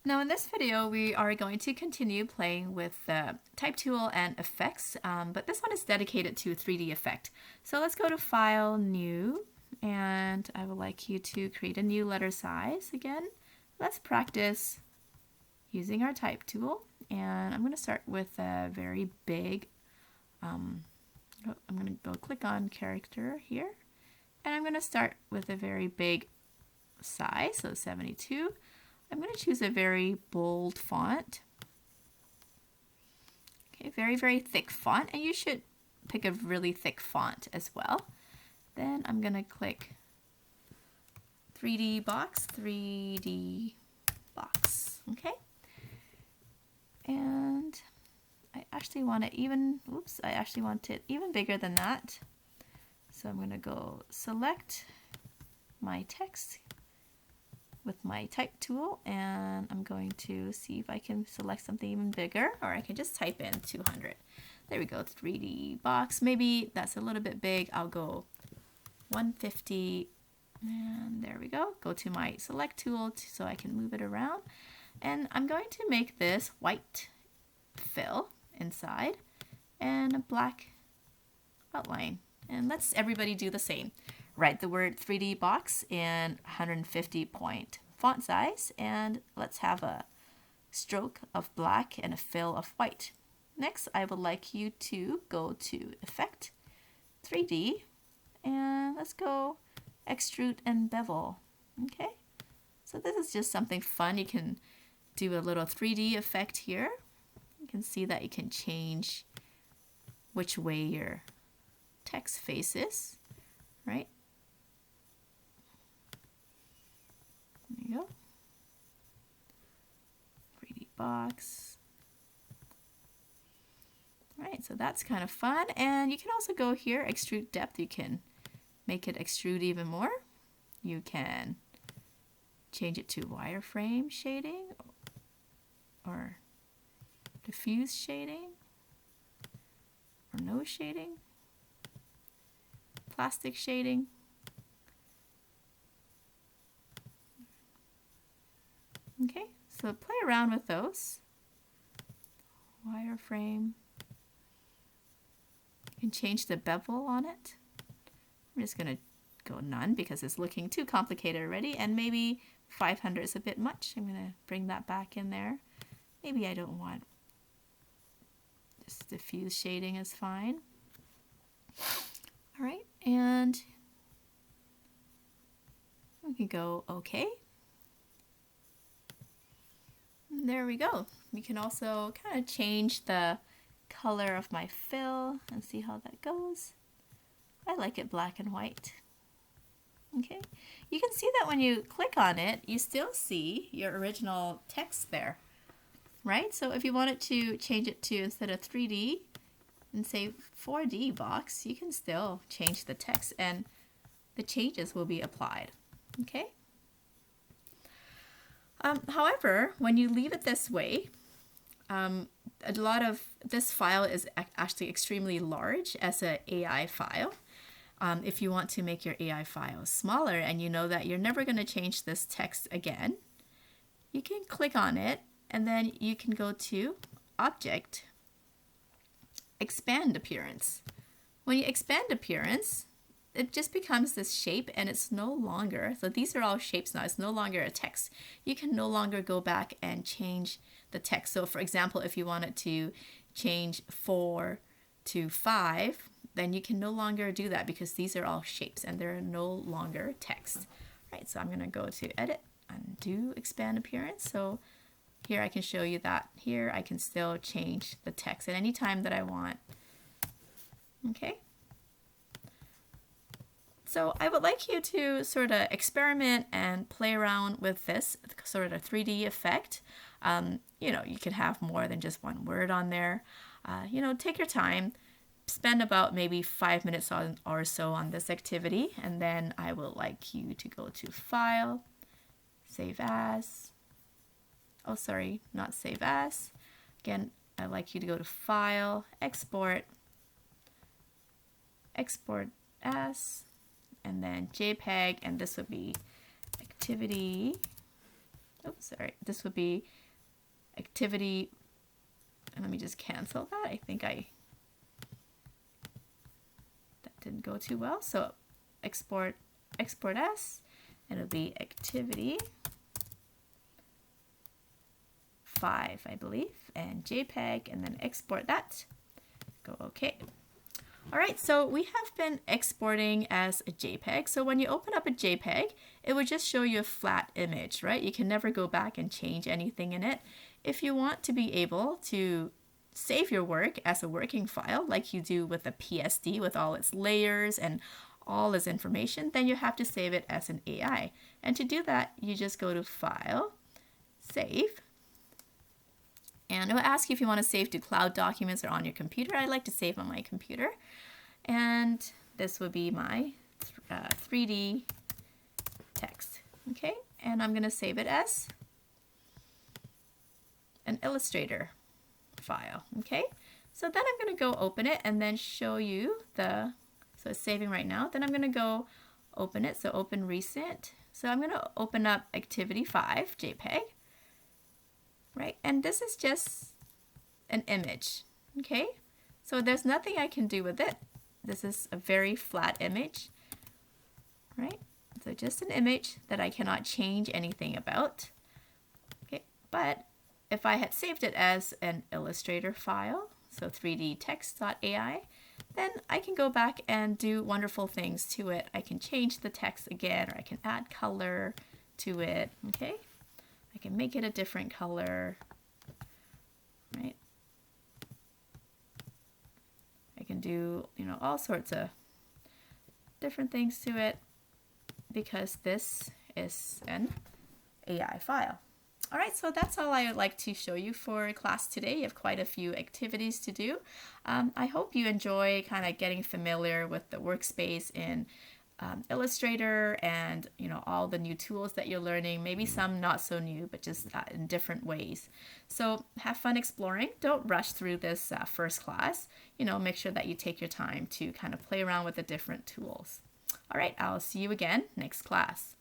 Now in this video, we are going to continue playing with the type tool and effects, but this one is dedicated to 3D effect. So let's go to File, New, and I would like you to create a new letter size again. Let's practice using our type tool, and I'm going to start with a very big, I'm going to go click on character here, and I'm going to start with a very big size, so 72. I'm going to choose a very bold font. Okay, very, very thick font, and you should pick a really thick font as well. Then I'm going to click 3D box, okay? And I actually want it even, I actually want it even bigger than that. So I'm going to go select my text with my type tool, and I'm going to see if I can select something even bigger, or I can just type in 200. There we go, 3D box. Maybe that's a little bit big. I'll go 150, and there we go. Go to my select tool so I can move it around. And I'm going to make this white fill inside and a black outline. And let's everybody do the same. Write the word 3D box in 150 point font size, and let's have a stroke of black and a fill of white. Next, I would like you to go to Effect, 3D, and let's go Extrude and Bevel. Okay, so this is just something fun. You can do a little 3D effect here. You can see that you can change which way your text faces, right? There you go. 3D box. All right, so that's kind of fun. And you can also go here, extrude depth. You can make it extrude even more. You can change it to wireframe shading or diffuse shading or no shading, plastic shading. Okay, so play around with those. Wireframe. You can change the bevel on it. I'm just going to go none because it's looking too complicated already, and maybe 500 is a bit much. I'm going to bring that back in there. Maybe I don't want, just diffuse shading is fine. All right, and we can go OK. There we go. We can also kind of change the color of my fill and see how that goes. I like it black and white. Okay, you can see that when you click on it, you still see your original text there, right? So if you wanted to change it to, instead of 3D and say 4D box, you can still change the text and the changes will be applied, okay? However, when you leave it this way, a lot of this file is actually extremely large as an AI file. If you want to make your AI file smaller and you know that you're never going to change this text again, you can click on it and then you can go to Object, Expand Appearance. When you expand appearance, it just becomes this shape and it's no longer, so these are all shapes now, it's no longer a text. You can no longer go back and change the text. So for example, if you wanted to change 4 to 5, then you can no longer do that because these are all shapes and they're no longer text. Right, so I'm going to go to Edit, Undo, Expand Appearance. So here I can show you that here I can still change the text at any time that I want. Okay. So I would like you to sort of experiment and play around with this sort of 3D effect. You know, you can have more than just one word on there. You know, take your time, spend about maybe 5 minutes or so on this activity, and then I would like you to go to File, Save As. Oh, sorry, not Save As. Again, I'd like you to go to File, Export, Export As, and then JPEG, and this would be activity sorry, this would be activity, and let me just cancel that. I think that didn't go too well. So export as, and it'll be activity 5, I believe, and JPEG, and then export that. Go OK. All right, so we have been exporting as a JPEG. So when you open up a JPEG, it would just show you a flat image, right? You can never go back and change anything in it. If you want to be able to save your work as a working file, like you do with a PSD with all its layers and all its information, then you have to save it as an AI. And to do that, you just go to File, Save, and it will ask you if you want to save to cloud documents or on your computer. I like to save on my computer. And this would be my 3D text. Okay, and I'm going to save it as an Illustrator file. Okay, so then I'm going to go open it and then show you so it's saving right now. Then I'm going to go open it. So open recent. So I'm going to open up activity 5 JPEG. Right, and this is just an image, okay? So there's nothing I can do with it. This is a very flat image, right? So just an image that I cannot change anything about, okay? But if I had saved it as an Illustrator file, so 3D text.ai, then I can go back and do wonderful things to it. I can change the text again, or I can add color to it, okay? I can make it a different color, right? I can do, all sorts of different things to it because this is an AI file. All right, so that's all I would like to show you for class today. You have quite a few activities to do. I hope you enjoy kind of getting familiar with the workspace in Illustrator and all the new tools that you're learning, maybe some not so new, but just in different ways. So have fun exploring. Don't rush through this first class. Make sure that you take your time to kind of play around with the different tools. All right, I'll see you again next class.